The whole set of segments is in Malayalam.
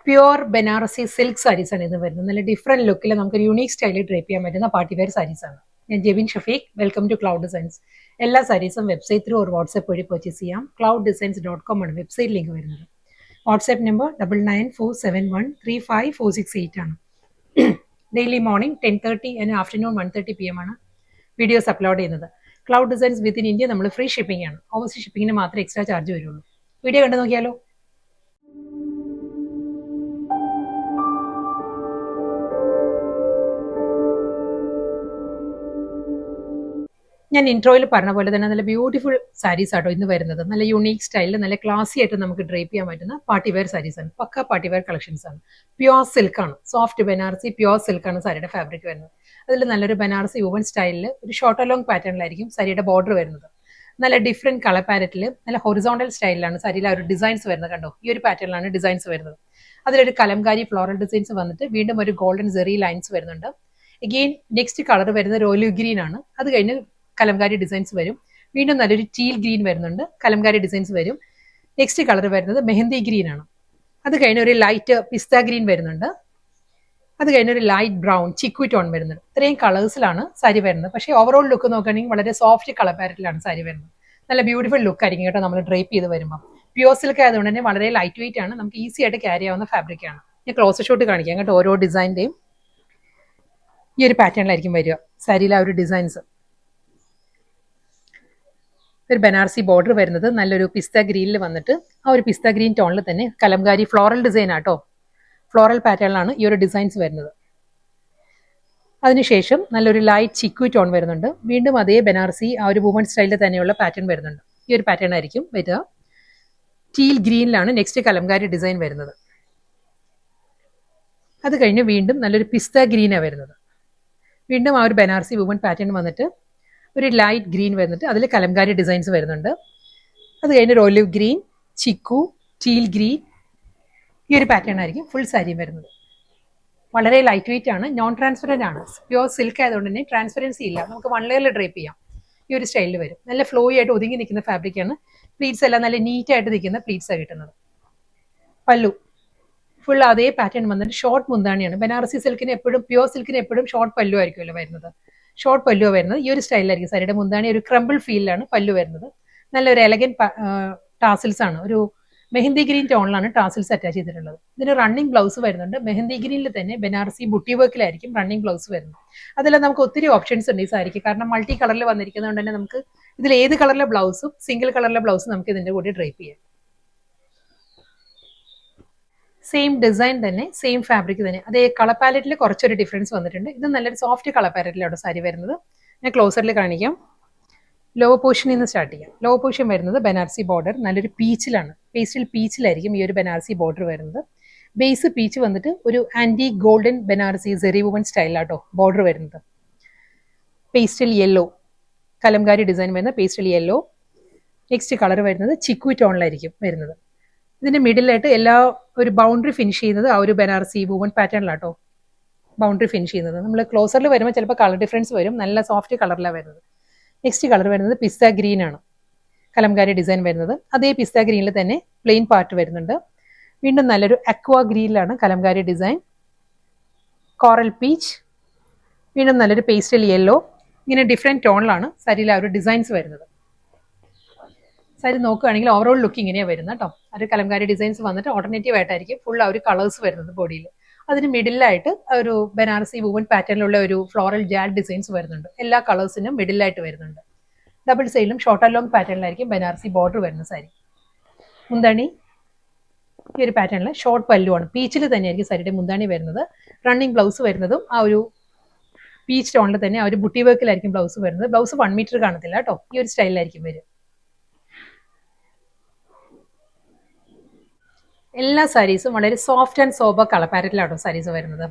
പ്യുവർ ബനാറസി സിൽക്ക് സാരീസ് ആണ് ഇത് വരുന്നത്. നല്ല ഡിഫറെന്റ് ലുക്കിൽ നമുക്ക് ഒരു യൂണീക് സ്റ്റൈലിൽ ഡ്രേപ്പ് ചെയ്യാൻ പറ്റുന്ന പാർട്ടി വെയർ സാരീസ് ആണ്. ഞാൻ Jebin Shafeeq. Welcome to cloud designs. എല്ലാ സാരീസും വെബ്സൈറ്റ് ത്രൂ ഒരു വാട്സ്ആപ്പ് വഴി പർച്ചേസ് ചെയ്യാം. clouddesigns.com ആണ് വെബ്സൈറ്റ് ലിങ്ക് വരുന്നത്. വാട്സ്ആപ്പ് നമ്പർ 9947135468 ആണ്. Daily morning 10:30 and afternoon 1:30 PM ആണ് വീഡിയോസ് അപ്ലോഡ് ചെയ്യുന്നത്. ക്ലൗഡ് ഡിസൈൻസ് വിത്തിൻ ഇന്ത്യ നമ്മൾ ഫ്രീ ഷിപ്പിംഗ് ആണ്. ഓവർസീസ് ഷിപ്പിംഗിന് മാത്രമേ എക്സ്ട്രാ ചാർജ് വരുള്ളൂ. വീഡിയോ കണ്ടു നോക്കിയാലോ. ഞാൻ ഇൻട്രോയിൽ പറഞ്ഞ പോലെ തന്നെ നല്ല ബ്യൂട്ടിഫുൾ സാരീസ് ആട്ടോ ഇന്ന് വരുന്നത്. നല്ല യൂണീക് സ്റ്റൈലിൽ നല്ല ക്ലാസി ആയിട്ട് നമുക്ക് ഡ്രേപ്പ് ചെയ്യാൻ പറ്റുന്ന പാർട്ടി വെയർ സാരീസ് ആണ്. പക്ക പാർട്ടി വെയർ കളക്ഷൻസ് ആണ്. പ്യുവർ സിൽക്ക് ആണ്. സോഫ്റ്റ് ബനാറസി പ്യുവർ സിൽക്ക് ആണ് സാരിയുടെ ഫാബ്രിക് വരുന്നത്. അതിൽ നല്ലൊരു ബനാറസി വുവൻ സ്റ്റൈലിൽ ഒരു ഷോർട്ട് ലോങ് പാറ്റേണിലായിരിക്കും സാരിയുടെ ബോർഡർ വരുന്നത്. നല്ല ഡിഫറെന്റ് കളർ പാലറ്റിൽ നല്ല ഹൊറിസോണ്ടൽ സ്റ്റൈലിലാണ് സാരിയിൽ ആ ഒരു ഡിസൈൻസ് വരുന്നത്. കണ്ടോ, ഈ ഒരു പാറ്റേണിലാണ് ഡിസൈൻസ് വരുന്നത്. അതിലൊരു കലംകാരി ഫ്ലോറൽ ഡിസൈൻസ് വന്നിട്ട് വീണ്ടും ഒരു ഗോൾഡൻ സെറി ലൈൻസ് വരുന്നുണ്ട്. എഗെയിൻ നെക്സ്റ്റ് കളർ വരുന്നത് റോലി ഗ്രീൻ ആണ്. അത് കഴിഞ്ഞ് കലംകാരി ഡിസൈൻസ് വരും. വീണ്ടും നല്ലൊരു ടീൽ ഗ്രീൻ വരുന്നുണ്ട്. കലംകാരി ഡിസൈൻസ് വരും. നെക്സ്റ്റ് കളർ വരുന്നത് മെഹന്തി ഗ്രീൻ ആണ്. അത് കഴിഞ്ഞ് ഒരു ലൈറ്റ് പിസ്ത ഗ്രീൻ വരുന്നുണ്ട്. അത് കഴിഞ്ഞ് ഒരു ലൈറ്റ് ബ്രൗൺ ചിക്കു ടോൺ വരുന്നുണ്ട്. ഇത്രയും കളേഴ്സിലാണ് സാരി വരുന്നത്. പക്ഷേ ഓവറോൾ ലുക്ക് നോക്കുകയാണെങ്കിൽ വളരെ സോഫ്റ്റ് കളർ പാരറ്റിലാണ് സാരി വരുന്നത്. നല്ല ബ്യൂട്ടിഫുൾ ലുക്ക് ആയിരിക്കും കേട്ടോ നമ്മൾ ഡ്രേപ്പ് ചെയ്ത് വരുമ്പോൾ. പ്യുവർ സിൽക്ക് ആയതുകൊണ്ട് തന്നെ വളരെ ലൈറ്റ് വെയിറ്റ് ആണ്. നമുക്ക് ഈസി ആയിട്ട് ക്യാരി ആവുന്ന ഫാബ്രിക് ആണ്. ഞാൻ ക്ലോസ് ഷോട്ട് കാണിക്കാം കേട്ടോ. ഓരോ ഡിസൈൻ്റെയും ഈ ഒരു പാറ്റേണിലായിരിക്കും വരിക സാരിയിലെ ആ ഒരു ഡിസൈൻസ്. ഒരു ബനാറസി ബോർഡർ വരുന്നത് നല്ലൊരു പിസ്ത ഗ്രീനിൽ വന്നിട്ട് ആ ഒരു പിസ്ത ഗ്രീൻ ടോണിൽ തന്നെ കലംകാരി ഫ്ലോറൽ ഡിസൈൻ ആട്ടോ. ഫ്ലോറൽ പാറ്റേണിലാണ് ഈ ഒരു ഡിസൈൻസ് വരുന്നത്. അതിനുശേഷം നല്ലൊരു ലൈറ്റ് ചിക്കു ടോൺ വരുന്നുണ്ട്. വീണ്ടും അതേ ബനാറസി ആ ഒരു വുമൺ സ്റ്റൈലിൽ തന്നെയുള്ള പാറ്റേൺ വരുന്നുണ്ട്. ഈ ഒരു പാറ്റേൺ ആയിരിക്കും വരിക. ടീൽ ഗ്രീനിലാണ് നെക്സ്റ്റ് കലംകാരി ഡിസൈൻ വരുന്നത്. അത് കഴിഞ്ഞ് വീണ്ടും നല്ലൊരു പിസ്ത ഗ്രീനാണ് വരുന്നത്. വീണ്ടും ആ ഒരു ബനാറസി വുമൺ പാറ്റേൺ വന്നിട്ട് ഒരു ലൈറ്റ് ഗ്രീൻ വരുന്നിട്ട് അതിൽ കലംകാരി ഡിസൈൻസ് വരുന്നുണ്ട്. അത് കഴിഞ്ഞ് olive green, chikoo, teal green, ഈ ഒരു പാറ്റേൺ ആയിരിക്കും ഫുൾ സാരിയും വരുന്നത്. വളരെ ലൈറ്റ് വെയിറ്റ് ആണ്. നോൺ ട്രാൻസ്പെറൻറ്റ് ആണ്. പ്യുവർ സിൽക്ക് ആയതുകൊണ്ട് തന്നെ ട്രാൻസ്പെറൻസി ഇല്ല. നമുക്ക് വൺ ലെയറിൽ ഡ്രേപ്പ് ചെയ്യാം. ഈ ഒരു സ്റ്റൈലിൽ വരും. നല്ല ഫ്ലോയി ആയിട്ട് ഒതുങ്ങി നിൽക്കുന്ന ഫാബ്രിക്കാണ്. പ്ലീറ്റ്സ് എല്ലാം നല്ല നീറ്റായിട്ട് നിൽക്കുന്ന പ്ലീറ്റ്സാണ് കിട്ടുന്നത്. പല്ലു ഫുൾ അതേ പാറ്റേൺ വന്നിട്ട് ഷോർട്ട് മുന്താണിയാണ്. ബനാറസി സിൽക്കിന് എപ്പോഴും പ്യുവർ സിൽക്കിന് എപ്പോഴും ഷോർട്ട് പല്ലു ആയിരിക്കുമല്ലോ വരുന്നത്. ഷോർട്ട് പല്ലു വരുന്നത്. ഈ ഒരു സ്റ്റൈലിലായിരിക്കും സാരിയുടെ മുന്താണി ഒരു ക്രംബിൾ ഫീലിലാണ് പല്ലു വരുന്നത്. നല്ലൊരു എലഗൻ ടാസിൽസ് ആണ്. ഒരു മെഹന്തി ഗ്രീൻ ടോണിലാണ് ടാസിൽസ് അറ്റാച്ച് ചെയ്തിട്ടുള്ളത്. ഇതിന് റണ്ണിങ് ബ്ലൗസ് വരുന്നുണ്ട്. മെഹന്തി ഗ്രീനിൽ തന്നെ ബനാറസി ബുട്ടി വർക്കിലായിരിക്കും റണ്ണിങ് ബ്ലൗസ് വരുന്നത്. അതെല്ലാം നമുക്ക് ഒത്തിരി ഓപ്ഷൻസ് ഉണ്ട് ഈ സാരിക്ക്. കാരണം മൾട്ടി കളറിൽ വന്നിരിക്കുന്നതുകൊണ്ട് തന്നെ നമുക്ക് ഇതിൽ ഏത് കളറിലെ ബ്ലൗസും സിംഗിൾ കളറിലെ ബ്ലൗസും നമുക്ക് ഇതിന്റെ കൂടെ ഡ്രേപ്പ് ചെയ്യാം. സെയിം ഡിസൈൻ തന്നെ, സെയിം ഫാബ്രിക് തന്നെ. അതേ കളർ പാലറ്റിൽ കുറച്ചൊരു ഡിഫറൻസ് വന്നിട്ടുണ്ട്. ഇത് നല്ലൊരു സോഫ്റ്റ് കളർ പാലറ്റിലാണ് സാരി വരുന്നത്. ഞാൻ ക്ലോസറിൽ കാണിക്കാം. ലോവർ പോർഷനിൽ നിന്ന് സ്റ്റാർട്ട് ചെയ്യാം. ലോവർ പോർഷൻ വരുന്നത് ബനാറസി ബോർഡർ നല്ലൊരു പീച്ചിലാണ്. പേസ്റ്റൽ പീച്ചിലായിരിക്കും ഈ ഒരു ബനാറസി ബോർഡർ വരുന്നത്. ബേസ് പീച്ച് വന്നിട്ട് ഒരു ആന്റി ഗോൾഡൻ ബനാറസി സെറി വുമൻ സ്റ്റൈലാട്ടോ ബോർഡർ വരുന്നത്. പേസ്റ്റൽ യെല്ലോ കലംകാരി ഡിസൈൻ വരുന്ന പേസ്റ്റൽ യെല്ലോ. നെക്സ്റ്റ് കളർ വരുന്നത് ചിക്കു ടോണിലായിരിക്കും വരുന്നത്. ഇതിന്റെ മിഡിലായിട്ട് എല്ലാ ഒരു ബൗണ്ടറി ഫിനിഷ് ചെയ്യുന്നത് ആ ഒരു ബനാറസി വുമൺ പാറ്റേണിലാട്ടോ ബൗണ്ടറി ഫിനിഷ് ചെയ്യുന്നത്. നമ്മൾ ക്ലോസറിൽ വരുമ്പോൾ ചിലപ്പോൾ കളർ ഡിഫറൻസ് വരും. നല്ല സോഫ്റ്റ് കളറിലാണ് വരുന്നത്. നെക്സ്റ്റ് കളർ വരുന്നത് പിസ്ത ഗ്രീൻ ആണ് കലംകാരി ഡിസൈൻ വരുന്നത്. അതേ പിസ്ത ഗ്രീനിൽ തന്നെ പ്ലെയിൻ പാർട്ട് വരുന്നുണ്ട്. വീണ്ടും നല്ലൊരു അക്വാ ഗ്രീനിലാണ് കലംകാരി ഡിസൈൻ. കോറൽ പീച്ച്, വീണ്ടും നല്ലൊരു പേസ്റ്റൽ യെല്ലോ. ഇങ്ങനെ ഡിഫറെൻറ്റ് ടോണിലാണ് സാരിയിൽ ആ ഒരു ഡിസൈൻസ് വരുന്നത്. സാരി നോക്കുകയാണെങ്കിൽ ഓവറോൾ ലുക്ക് ഇങ്ങനെയാണ് വരുന്നത് കേട്ടോ. ഒരു കലംകാരി ഡിസൈൻസ് വന്നിട്ട് ഓൾട്ടർനേറ്റീവ് ആയിട്ടായിരിക്കും ഫുൾ ആ ഒരു കളേഴ്സ് വരുന്നത് ബോഡിയിൽ. അതിന് മിഡിലായിട്ട് ഒരു ബനാറസി വുമൺ പാറ്റേണിലുള്ള ഒരു ഫ്ലോറൽ ജാൽ ഡിസൈൻസ് വരുന്നുണ്ട്. എല്ലാ കളേഴ്സിനും മിഡിലായിട്ട് വരുന്നുണ്ട്. ഡബിൾ സൈഡിലും ഷോർട്ട് ആൻഡ് ലോങ് പാറ്റേണിലായിരിക്കും ബനാറസി ബോർഡർ വരുന്ന സാരി. മുന്താണി ഈ ഒരു പാറ്റേണിൽ ഷോർട്ട് പല്ലുവാണ്. പീച്ചിൽ തന്നെയായിരിക്കും സാരിയുടെ മുന്താണി വരുന്നത്. റണ്ണിങ് ബ്ലൗസ് വരുന്നതും ആ ഒരു പീച്ച് ടോണിൽ തന്നെ ആ ഒരു ബുട്ടി വർക്കിലായിരിക്കും ബ്ലൗസ് വരുന്നത്. ബ്ലൗസ് 1 മീറ്റർ കാണത്തില്ല കേട്ടോ. ഈ ഒരു സ്റ്റൈലിലായിരിക്കും വരും. എല്ലാ സാരീസും വളരെ സോഫ്റ്റ് ആൻഡ് സോബർ കളർ പാറ്റേണിലാണോ സാരീസ് വരുന്നത്.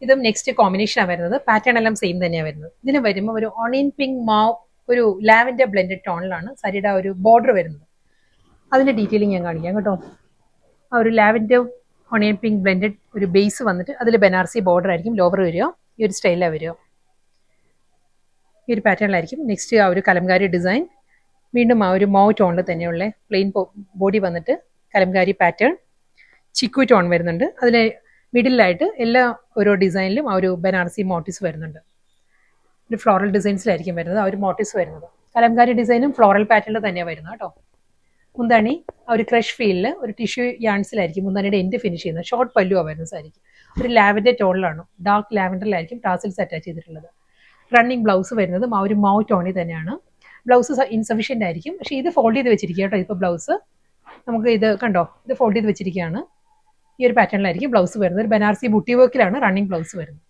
ഇതും നെക്സ്റ്റ് കോമ്പിനേഷനാണ് വരുന്നത്. പാറ്റേൺ എല്ലാം സെയിം തന്നെയാണ് വരുന്നത്. ഇതിന് വരുമ്പോൾ ഒരു ഓണിയൻ പിങ്ക് മാവ് ഒരു ലാവൻഡർ ബ്ലെൻഡഡ് ടോണിലാണ് സാരിയുടെ ഒരു ബോർഡർ വരുന്നത്. അതിന്റെ ഡീറ്റെയിലിംഗ് ഞാൻ കാണിക്കാം കേട്ടോ. ആ ഒരു ലാവൻഡർ ഓണിയൻ പിങ്ക് ബ്ലെൻഡഡ് ഒരു ബേസ് വന്നിട്ട് അതിൽ ബനാറസി ബോർഡർ ആയിരിക്കും ലോവർ വരിക. ഈ ഒരു സ്റ്റൈലാണ് വരിക. ഈ ഒരു പാറ്റേണിലായിരിക്കും നെക്സ്റ്റ് ആ ഒരു കലംകാരി ഡിസൈൻ. വീണ്ടും ആ ഒരു മാവ് ടോണിൽ തന്നെയുള്ള പ്ലെയിൻ ബോഡി വന്നിട്ട് കലംകാരി പാറ്റേൺ. ചിക്കു ടോൺ വരുന്നുണ്ട്. അതിൽ മിഡിലായിട്ട് എല്ലാ ഓരോ ഡിസൈനിലും ആ ഒരു ബനാറസി മോട്ടീവ്സ് വരുന്നുണ്ട്. ഒരു ഫ്ലോറൽ ഡിസൈൻസിലായിരിക്കും വരുന്നത് ആ ഒരു മോട്ടീവ്സ് വരുന്നത്. കലംകാരി ഡിസൈനും ഫ്ലോറൽ പാറ്റേണിൽ തന്നെയാണ് വരുന്നത് കേട്ടോ. മുന്താണി ആ ഒരു ക്രഷ് ഫീലിൽ ഒരു ടിഷ്യൂ യാൺസിലായിരിക്കും മുന്താണിയുടെ എൻഡ് ഫിനിഷ് ചെയ്യുന്നത്. ഷോർട്ട് പല്ലുവാണ് വരുന്നത് സാരിക്ക്. ഒരു ലാവൻഡർ ടോണിലാണ്, ഡാർക്ക് ലാവൻഡറിലായിരിക്കും ടാസിൽസ് അറ്റാച്ച് ചെയ്തിട്ടുള്ളത്. റണ്ണിങ് ബ്ലൗസ് വരുന്നതും ആ ഒരു മൗ ടോണിൽ തന്നെയാണ്. ബ്ലൗസ് ഇൻസഫിഷ്യൻ്റ് ആയിരിക്കും, പക്ഷേ ഇത് ഫോൾഡ് ചെയ്ത് വെച്ചിരിക്കുക കേട്ടോ. ഇപ്പോൾ ബ്ലൗസ് നമുക്ക് ഇത് കണ്ടോ, ഇത് ഫോൾഡ് ചെയ്ത് വെച്ചിരിക്കുകയാണ്. ഈ ഒരു പാറ്റേണിലായിരിക്കും ബ്ലൗസ് വരുന്നത്. ഒരു ബനാറസി ബുട്ടി വർക്കിലാണ് റണ്ണിങ് ബ്ലൗസ് വരുന്നത്.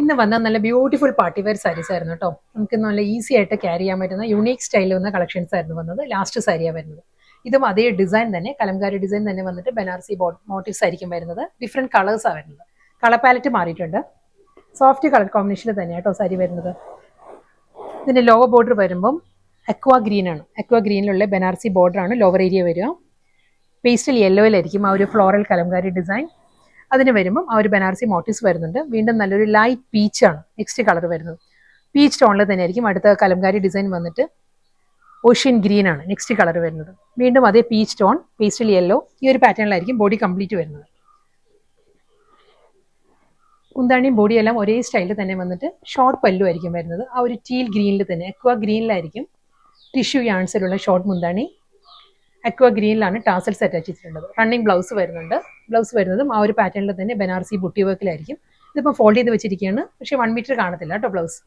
ഇന്ന് വന്ന നല്ല ബ്യൂട്ടിഫുൾ പാർട്ടി വെയർ സാരീസ് ആയിരുന്നു കേട്ടോ. നമുക്ക് നല്ല ഈസി ആയിട്ട് ക്യാരി ചെയ്യാൻ പറ്റുന്ന യുണീക്ക് സ്റ്റൈലിൽ വന്ന കളക്ഷൻസ് ആയിരുന്നു വന്നത്. ലാസ്റ്റ് സാരിയാണ് വരുന്നത്. ഇതും അതേ ഡിസൈൻ തന്നെ, കലംകാരി ഡിസൈൻ തന്നെ വന്നിട്ട് ബനാറസി മോട്ടീവ്സ് ആയിരിക്കും വരുന്നത്. ഡിഫറെൻറ്റ് കളേഴ്സാണ് വരുന്നത്. കളർ പാലറ്റ് മാറിയിട്ടുണ്ട്. സോഫ്റ്റ് കളർ കോമ്പിനേഷനിൽ തന്നെയാണ് കേട്ടോ സാരി വരുന്നത്. ഇതിൻ്റെ ലോവർ ബോർഡർ വരുമ്പം അക്വാ ഗ്രീൻ ആണ്. അക്വാ ഗ്രീനിലുള്ള ബനാറസി ബോർഡറാണ് ലോവർ ഏരിയ വരിക. പേസ്റ്റൽ യെല്ലോയിലായിരിക്കും ആ ഒരു ഫ്ലോറൽ കലംകാരി ഡിസൈൻ. അതിന് വരുമ്പം ആ ഒരു ബനാറസി മോട്ടീവ്സ് വരുന്നുണ്ട്. വീണ്ടും നല്ലൊരു ലൈറ്റ് പീച്ചാണ് നെക്സ്റ്റ് കളർ വരുന്നത്. പീച്ച് ടോണിൽ തന്നെ ആയിരിക്കും അടുത്ത കലംകാരി ഡിസൈൻ വന്നിട്ട് ഓഷ്യൻ ഗ്രീൻ ആണ് നെക്സ്റ്റ് കളർ വരുന്നത്. വീണ്ടും അതേ പീച്ച് ടോൺ, പേസ്റ്റൽ യെല്ലോ, ഈ ഒരു പാറ്റേണിലായിരിക്കും ബോഡി കംപ്ലീറ്റ് വരുന്നത്. മുന്താണിയും ബോഡിയെല്ലാം ഒരേ സ്റ്റൈലിൽ തന്നെ വന്നിട്ട് ഷോർട്ട് പല്ലു ആയിരിക്കും വരുന്നത്. ആ ഒരു ടീൽ ഗ്രീനിൽ തന്നെ, അക്വാ ഗ്രീനിലായിരിക്കും ടിഷ്യൂ യാൺസിലുള്ള ഷോർട്ട് മുന്താണി. അക്വാ ഗ്രീനിലാണ് ടാസൽസ് അറ്റാച്ച് ചെയ്തിട്ടുള്ളത്. റണ്ണിങ് ബ്ലൗസ് വരുന്നുണ്ട്. ബ്ലൗസ് വരുന്നതും ആ ഒരു പാറ്റേണിൽ തന്നെ ബനാറസി ബുട്ടി വർക്കിലായിരിക്കും. ഇതിപ്പോൾ ഫോൾഡ് ചെയ്ത് വെച്ചിരിക്കുകയാണ്, പക്ഷേ 1 മീറ്റർ കാണത്തില്ല കേട്ടോ ബ്ലൗസ്.